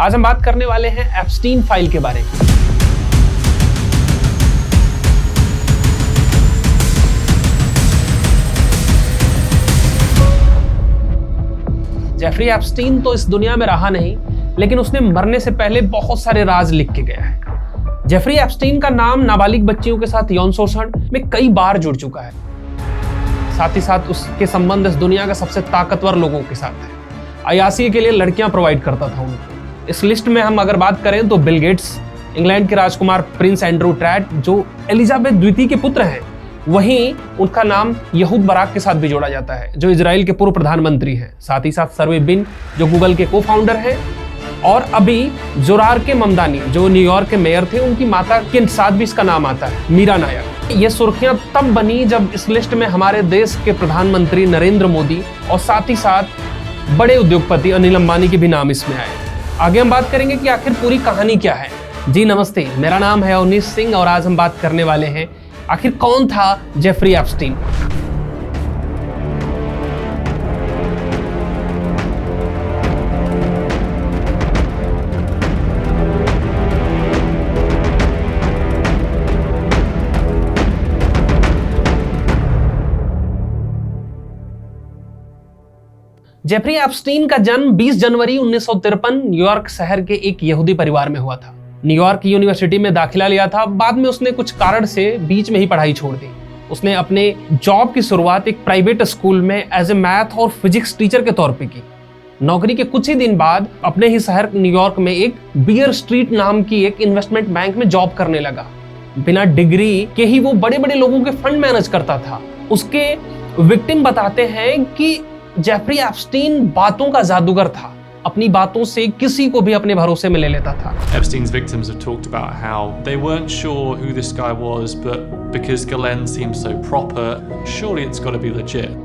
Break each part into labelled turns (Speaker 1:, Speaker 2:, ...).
Speaker 1: आज हम बात करने वाले हैं एप्स्टीन फाइल के बारे में। जेफरी एप्स्टीन तो इस दुनिया में रहा नहीं, लेकिन उसने मरने से पहले बहुत सारे राज लिख के गया है। जेफरी एप्स्टीन का नाम नाबालिग बच्चियों के साथ यौन शोषण में कई बार जुड़ चुका है। साथ ही साथ उसके संबंध इस दुनिया के सबसे ताकतवर लोगों के साथ है। अयाशी के लिए लड़कियां प्रोवाइड करता था उनको। इस लिस्ट में हम अगर बात करें तो बिल गेट्स, इंग्लैंड के राजकुमार प्रिंस एंड्रू ट्रैट जो एलिजाबेथ द्वितीय के पुत्र हैं, वहीं उनका नाम यहूद बराक के साथ भी जोड़ा जाता है जो इजराइल के पूर्व प्रधानमंत्री हैं। साथ ही साथ सर्वे बिन जो गूगल के को फाउंडर हैं, और अभी जोरार के ममदानी जो न्यूयॉर्क के मेयर थे, उनकी माता के साथ भी इसका नाम आता है, मीरा नायक। ये सुर्खियां तब बनी जब इस लिस्ट में हमारे देश के प्रधानमंत्री नरेंद्र मोदी और साथ ही साथ बड़े उद्योगपति अनिल अंबानी के भी नाम इसमें आए। आगे हम बात करेंगे कि आखिर पूरी कहानी क्या है। जी नमस्ते, मेरा नाम है अवनीश सिंह और आज हम बात करने वाले हैं आखिर कौन था जेफरी एप्स्टीन। जेफरी एप्स्टीन का जन्म 20 जनवरी 1953 न्यूयॉर्क शहर के एक यहूदी परिवार में हुआ था। न्यूयॉर्क यूनिवर्सिटी में दाखिला लिया था, बाद में उसने कुछ कारण से बीच में ही पढ़ाई छोड़ दी। उसने अपने जॉब की शुरुआत एक प्राइवेट स्कूल में एज ए मैथ और फिजिक्स टीचर के तौर पे की। नौकरी के कुछ ही दिन बाद अपने ही शहर न्यूयॉर्क में एक बियर स्ट्रीट नाम की एक इन्वेस्टमेंट बैंक में जॉब करने लगा। बिना डिग्री के ही वो बड़े बड़े लोगों के फंड मैनेज करता था। उसके विक्टिम बताते हैं कि जेफरी एप्स्टीन बातों का जादूगर था, अपनी बातों से किसी को भी अपने भरोसे में ले लेता था।
Speaker 2: Epstein's victims have talked about how they weren't sure who this guy was, but because Ghislaine seemed so proper, surely it's got to be legit.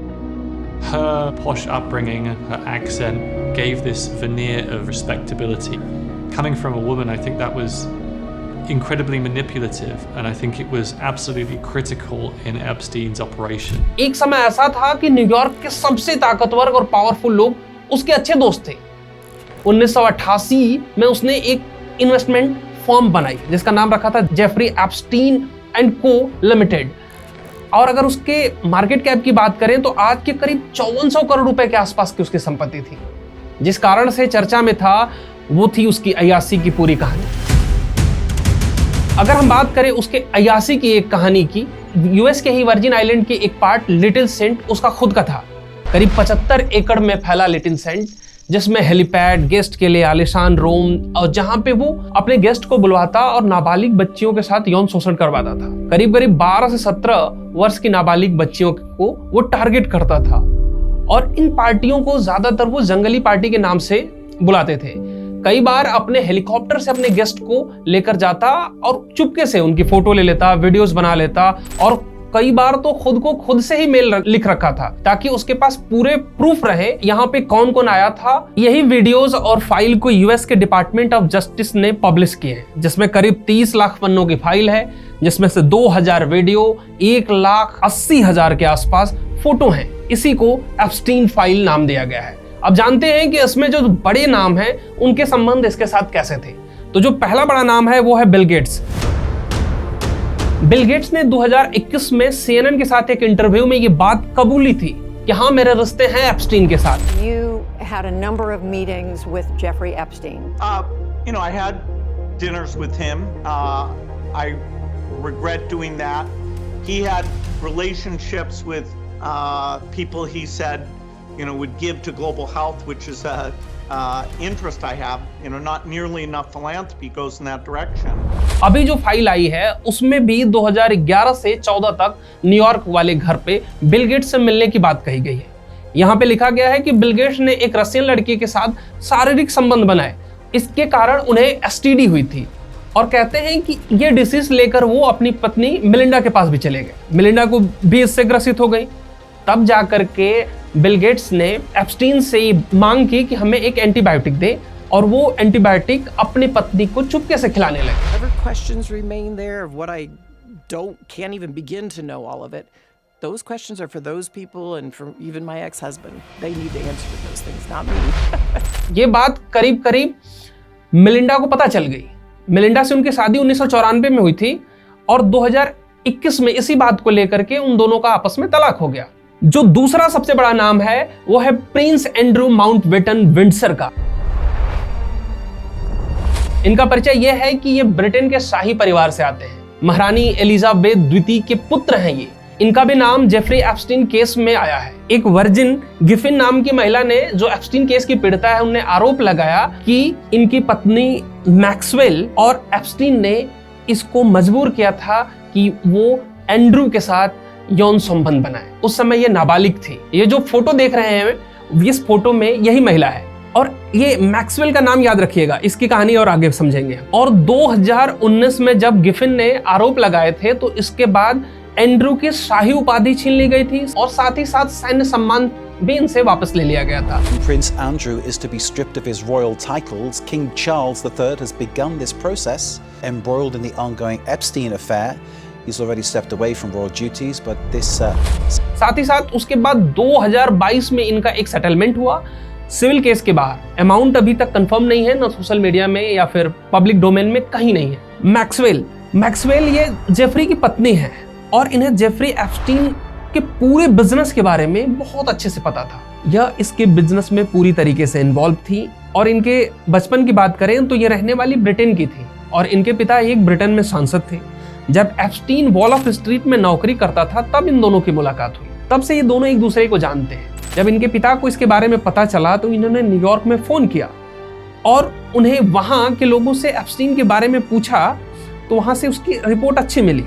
Speaker 2: Her posh upbringing, her accent gave this veneer of respectability. Coming from a woman, I think that was incredibly manipulative, and I think it was absolutely critical in Epstein's operation.
Speaker 1: एक समय ऐसा था कि New York के सबसे ताकतवर और powerful लोग उसके अच्छे दोस्त थे। 1988 में उसने एक इन्वेस्टमेंट फर्म बनाई जिसका नाम रखा था जेफरी एप्स्टीन एंड को लिमिटेड। और अगर उसके मार्केट कैप की बात करें तो आज के करीब 5400 करोड़ रुपए के आसपास की उसकी संपत्ति थी। जिस कारण से चर्चा में था वो थी उसकी अय्याशी की पूरी कहानी। अगर हम बात करें उसके अय्याशी की एक कहानी की, यूएस के ही वर्जिन आइलैंड के एक पार्ट लिटिल सेंट उसका खुद का था। करीब 75 एकड़ में फैला लिटिल सेंट, जिसमें हेलीपैड, गेस्ट के लिए आलीशान रूम और जहां पे वो अपने गेस्ट को बुलवाता और नाबालिग बच्चियों के साथ यौन शोषण करवाता था। करीब 12 से 17 वर्ष की नाबालिग बच्चियों को वो टारगेट करता था और इन पार्टियों को ज्यादातर वो जंगली पार्टी के नाम से बुलाते थे। कई बार अपने हेलीकॉप्टर से अपने गेस्ट को लेकर जाता और चुपके से उनकी फोटो ले लेता, वीडियोस बना लेता और कई बार तो खुद को खुद से ही मेल लिख रखा था ताकि उसके पास पूरे प्रूफ रहे यहाँ पे कौन कौन आया था। यही वीडियोस और फाइल को यूएस के डिपार्टमेंट ऑफ जस्टिस ने पब्लिश किए हैं, जिसमें करीब 30 लाख पन्नों की फाइल है, जिसमें से 2000 वीडियो, 1,80,000 के आसपास फोटो हैं। इसी को एप्स्टीन फाइल नाम दिया गया है। अब जानते हैं कि इसमें जो बड़े नाम हैं उनके संबंध इसके साथ कैसे थे। तो जो पहला बड़ा नाम है वो है बिल गेट्स। बिल गेट्स ने 2021 में CNN के साथ एक इंटरव्यू में ये बात कबूली थी कि हाँ, मेरे रिश्ते हैं एप्स्टीन के साथ।
Speaker 3: You had a number of meetings with Jeffrey Epstein.
Speaker 4: You know, I had dinners with him. I regret doing that. He had relationships with people he said would give to global health, which is a interest I have. Not nearly enough philanthropy goes in that direction.
Speaker 1: अभी जो file आई है उसमें भी 2011 से 14 तक New York वाले घर पे बिल गेट्स से मिलने की बात कही गई है। यहाँ पे लिखा गया है कि बिल गेट्स ने एक रशियन लड़की के साथ शारीरिक संबंध बनाए, इसके कारण उन्हें एसटीडी हुई थी और कहते हैं कि ये डिसीज लेकर वो अपनी पत्नी मिलिंडा के पास भी चले गए। मिलिंडा को भी इससे ग्रसित हो गई। तब जाकर के बिल गेट्स ने एप्स्टीन से मांग की कि हमें एक एंटीबायोटिक दे और वो एंटीबायोटिक अपनी पत्नी को चुपके से खिलाने लगे।
Speaker 5: Questions remain there of what I can't even begin to know all of it. Those questions are for those people and for even my ex-husband. They need to answer those things, not me.
Speaker 1: ये बात करीब करीब Melinda को पता चल गई। Melinda से उनकी शादी 1994 में हुई थी और 2021 में इसी बात को लेकर के उन दोनों का आपस में तलाक हो गया। जो दूसरा सबसे बड़ा नाम है वो है प्रिंस एंड्रू माउंटबेटन विंडसर का। इनका परिचय यह है कि ये ब्रिटेन के शाही परिवार से आते हैं। महारानी एलिजाबेथ द्वितीय के पुत्र हैं ये। इनका भी नाम जेफरी एप्स्टीन केस में आया है। एक वर्जिन गिफिन नाम की महिला ने, जो एप्स्टीन केस की पीड़िता है, उन्हें आरोप लगाया कि इनकी पत्नी मैक्सवेल और एप्स्टीन ने इसको मजबूर किया था कि वो एंड्रू के साथ यौन संबंध बनाए। उस समय ये नाबालिग थी। ये जो फोटो देख रहे हैं, इस फोटो में यही महिला है और ये मैक्सवेल का नाम याद रखिएगा, इसकी कहानी और आगे समझेंगे। और 2019 में जब गिफिन ने आरोप लगाए थे तो इसके बाद एंड्रू की शाही उपाधि छीन ली गई थी और साथ ही साथ सैन्य सम्मान भी इनसे वापस ले लिया गया था।
Speaker 6: Prince Andrew is to be stripped of his royal titles. King Charles III has begun this process, embroiled in the ongoing Epstein affair. He's already stepped away from royal duties, but this
Speaker 1: साथ ही साथ उसके बाद 2022 में इनका एक settlement हुआ civil case के बाहर। अमाउंट अभी तक कंफर्म नहीं है, ना सोशल मीडिया में या फिर पब्लिक डोमेन में कहीं नहीं है। मैक्सवेल ये जेफरी की पत्नी है और इन्हें जेफरी एप्स्टीन के पूरे बिजनेस के बारे में बहुत अच्छे से पता था। यह इसके बिजनेस में पूरी तरीके से इन्वॉल्व थी। और इनके बचपन की बात करें तो ये रहने वाली ब्रिटेन की थी और इनके पिता एक ब्रिटेन में सांसद थे। जब एप्स्टीन वॉल ऑफ स्ट्रीट में नौकरी करता था तब इन दोनों की मुलाकात हुई। तब से ये दोनों एक दूसरे को जानते हैं। जब इनके पिता को इसके बारे में पता चला तो इन्होंने न्यूयॉर्क में फोन किया और उन्हें वहां के लोगों से एप्स्टीन के बारे में पूछा तो वहां से उसकी रिपोर्ट अच्छी मिली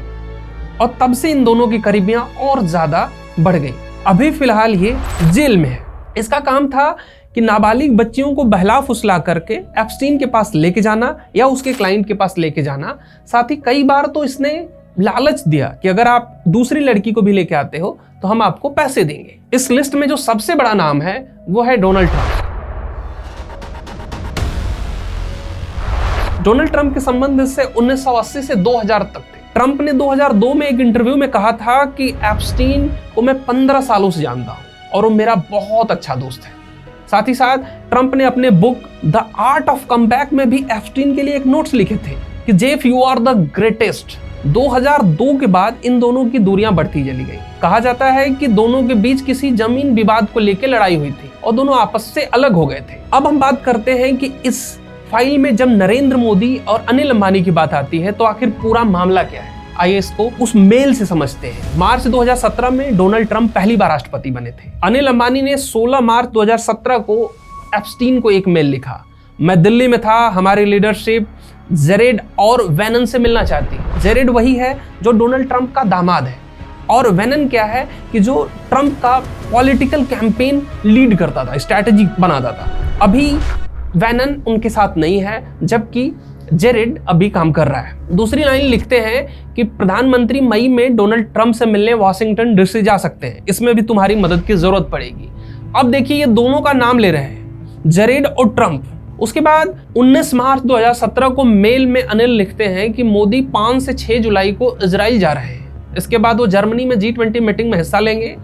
Speaker 1: और तब से इन दोनों की करीबियां और ज्यादा बढ़ गई। अभी फिलहाल ये जेल में है। इसका काम था कि नाबालिग बच्चियों को बहला फुसला करके एप्स्टीन के पास लेके जाना या उसके क्लाइंट के पास लेके जाना। साथ ही कई बार तो इसने लालच दिया कि अगर आप दूसरी लड़की को भी लेके आते हो तो हम आपको पैसे देंगे। इस लिस्ट में जो सबसे बड़ा नाम है वो है डोनाल्ड ट्रंप। डोनाल्ड ट्रंप के संबंध इससे 1980 से 2000 तक थे। ट्रंप ने 2002 में एक इंटरव्यू में कहा था कि एप्स्टीन को मैं 15 सालों से जानता हूं और वो मेरा बहुत अच्छा दोस्त है। साथ ही साथ ट्रंप ने अपने book the art of comeback में भी एप्स्टीन के लिए एक नोट्स लिखे थे कि Jeff you are the greatest. 2002 के बाद इन दोनों की दूरियां बढ़ती चली गई। कहा जाता है कि दोनों के बीच किसी जमीन विवाद को लेकर लड़ाई हुई थी और दोनों आपस से अलग हो गए थे। अब हम बात करते हैं कि इस फाइल में जब नरेंद्र मोदी और अनिल अंबानी की बात आती है तो आखिर पूरा मामला क्या है, आइए इसको उस मेल से समझते हैं। मार्च 2017 में डोनाल्ड ट्रंप पहली बार राष्ट्रपति बने थे। अनिल अंबानी ने 16 मार्च 2017 को एप्स्टीन को एक मेल लिखा। मैं दिल्ली में था, हमारी लीडरशिप जेरेड और वेनन से मिलना चाहती। जेरेड वही है जो डोनाल्ड ट्रंप का दामाद है और वेनन क्या है कि जो ट्रंप का पॉलिटिकल कैंपेन लीड करता था, स्ट्रैटेजी बनाता था। अभी वेनन उनके साथ नहीं है जबकि जेरेड अभी काम कर रहा है। दूसरी लाइन लिखते हैं कि प्रधानमंत्री मई में डोनाल्ड ट्रंप से मिलने वाशिंगटन डीसी जा सकते हैं, इसमें भी तुम्हारी मदद की जरूरत पड़ेगी। अब देखिए ये दोनों का नाम ले रहे हैं, जेरेड और ट्रंप। उसके बाद 19 मार्च 2017 को मेल में अनिल लिखते हैं कि मोदी 5 से 6 जुलाई को इजराइल जा रहे हैं। इसके बाद वो जर्मनी में G20 मीटिंग में हिस्सा लेंगे।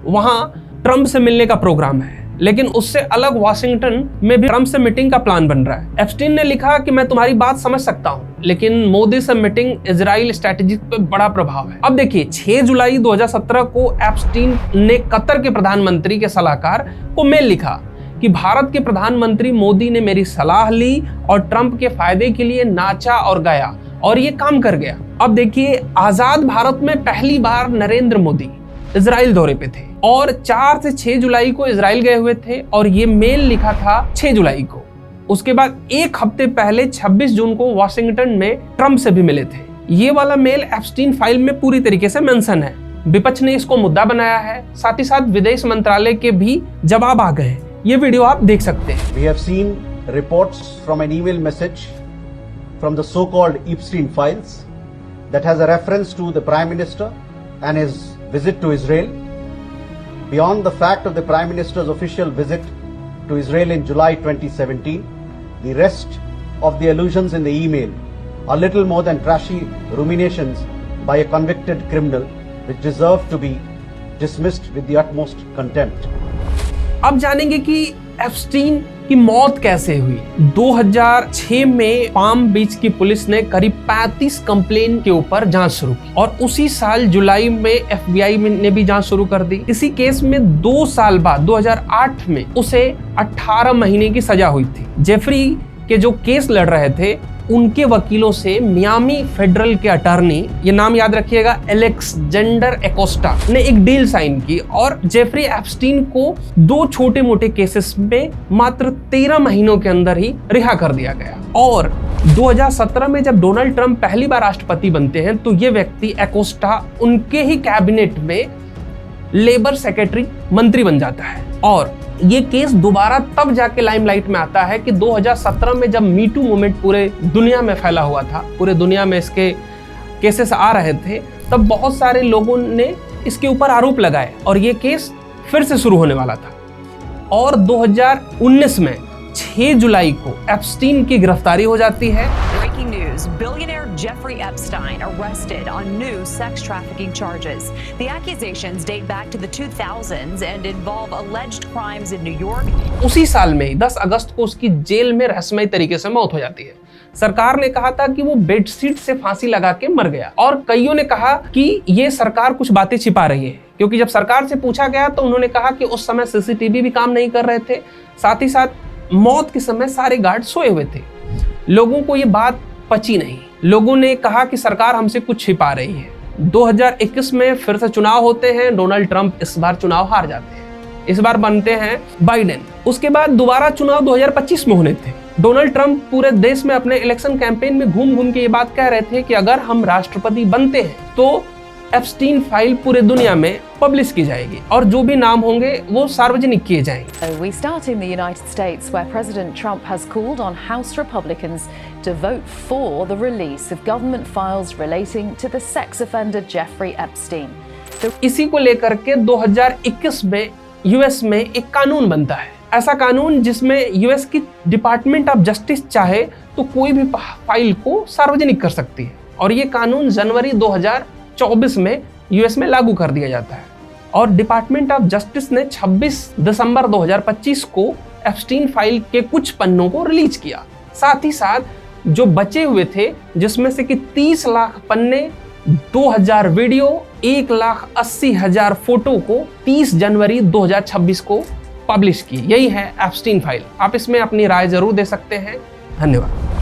Speaker 1: वहां ट्रंप से मिलने का प्रोग्राम है, लेकिन उससे अलग वाशिंगटन में भी ट्रंप से मीटिंग का प्लान बन रहा है। एप्स्टीन ने लिखा कि मैं तुम्हारी बात समझ सकता हूं, लेकिन मोदी से मीटिंग इजराइल स्ट्रैटेजी पे बड़ा प्रभाव है। अब देखिए 6 जुलाई 2017 को एप्स्टीन ने कतर के प्रधानमंत्री के सलाहकार को मेल लिखा कि भारत के प्रधानमंत्री मोदी ने मेरी सलाह ली और ट्रंप के फायदे के लिए नाचा और गाया और ये काम कर गया। अब देखिए आजाद भारत में पहली बार नरेंद्र मोदी इजराइल दौरे पे थे और 4 से 6 जुलाई को इजराइल गए हुए थे और ये मेल लिखा था 6 जुलाई को। उसके बाद एक हफ्ते पहले 26 जून को वॉशिंगटन में ट्रंप से भी मिले थे। ये वाला मेल एप्स्टीन फाइल में पूरी तरीके से मेंशन है। विपक्ष ने इसको मुद्दा बनाया है, साथ ही साथ विदेश मंत्रालय के भी जवाब आ गए हैं। ये वीडियो आप देख सकते हैं।
Speaker 7: We have seen reports from an email message from the so-called Epstein files that has a reference to the Prime Minister and his visit to Israel. Beyond the fact of the Prime Minister's official visit to Israel in July 2017, the rest of the allusions in the email are little more than trashy ruminations by a convicted criminal which deserve to be dismissed with the utmost contempt.
Speaker 1: अब जानेंगे कि Epstein कि मौत कैसे हुई। 2006 में palm बीच की police ने करीब 35 कंप्लेन के ऊपर जांच शुरू की और उसी साल जुलाई में FBI ने भी जांच शुरू कर दी। इसी केस में 2 साल बाद 2008 में उसे 18 महीने की सजा हुई थी। जेफरी के जो केस लड़ रहे थे उनके वकीलों से मियामी फेडरल के अटॉर्नी, ये नाम याद रखिएगा, एलेक्जेंडर एकोस्टा ने एक डील साइन की और जेफरी एप्स्टीन को 2 छोटे मोटे केसेस में मात्र 13 महीनों के अंदर ही रिहा कर दिया गया। और 2017 में जब डोनाल्ड ट्रंप पहली बार राष्ट्रपति बनते हैं तो ये व्यक्ति एकोस्टा उनके ही कैबिनेट में लेबर सेक्रेटरी मंत्री बन जाता है। और ये केस दोबारा तब जाके लाइमलाइट में आता है कि 2017 में जब मीटू मूवमेंट पूरे दुनिया में फैला हुआ था, पूरे दुनिया में इसके केसेस आ रहे थे, तब बहुत सारे लोगों ने इसके ऊपर आरोप लगाए और ये केस फिर से शुरू होने वाला था। और 2019 में 6 जुलाई को एप्स्टीन की गिरफ्तारी हो जाती है।
Speaker 8: Breaking news, billionaire Jeffrey Epstein arrested on new sex trafficking charges. The accusations date back to the 2000s and involve alleged crimes in New York.
Speaker 1: उसी साल में 10 अगस्त को उसकी जेल में रहस्यमय तरीके से मौत हो जाती है। सरकार ने कहा था कि वो बेडशीट से फांसी लगा के मर गया और कईयों ने कहा कि ये सरकार कुछ बातें छिपा रही है, क्योंकि जब सरकार से पूछा गया तो उन्होंने कहा कि उस समय CCTV भी काम नहीं कर रहे थे, साथ ही साथ मौत के समय सारे गार्ड सोए हुए थे। लोगों को ये बात पची नहीं, लोगों ने कहा कि सरकार हमसे कुछ छिपा रही है। 2021 में फिर से चुनाव होते हैं, डोनाल्ड ट्रंप इस बार चुनाव हार जाते हैं, इस बार बनते हैं बाइडेन। उसके बाद दोबारा चुनाव 2025 में होने थे। डोनाल्ड ट्रंप पूरे देश में अपने इलेक्शन कैंपेन में घूम घूम के ये बात कह रहे थे कि अगर हम राष्ट्रपति बनते हैं तो एप्स्टीन फाइल पूरे दुनिया में पब्लिश की जाएगी और जो भी नाम होंगे वो सार्वजनिक किए जाएंगे।
Speaker 9: We start in the United States, where President Trump has called on House Republicans to vote for the release of government files relating to the sex offender Jeffrey Epstein.
Speaker 1: इसी को लेकर के 2021 में यूएस में एक कानून बनता है, ऐसा कानून जिसमें यूएस की डिपार्टमेंट ऑफ जस्टिस चाहे तो कोई भी फाइल को सार्वजनिक कर सकती है और ये कानून जनवरी 2024 में यूएस में लागू कर दिया जाता है। और डिपार्टमेंट ऑफ जस्टिस ने 26 दिसंबर 2025 को एप्स्टीन फाइल के कुछ पन्नों को रिलीज किया। साथ ही साथ जो बचे हुए थे, जिसमें से कि 30 लाख पन्ने, 2000 वीडियो, 1,80,000 फोटो को 30 जनवरी 2026 को पब्लिश की। यही है एप्स्टीन फाइल। आप इसमें अपनी राय जरूर दे सकते हैं। धन्यवाद।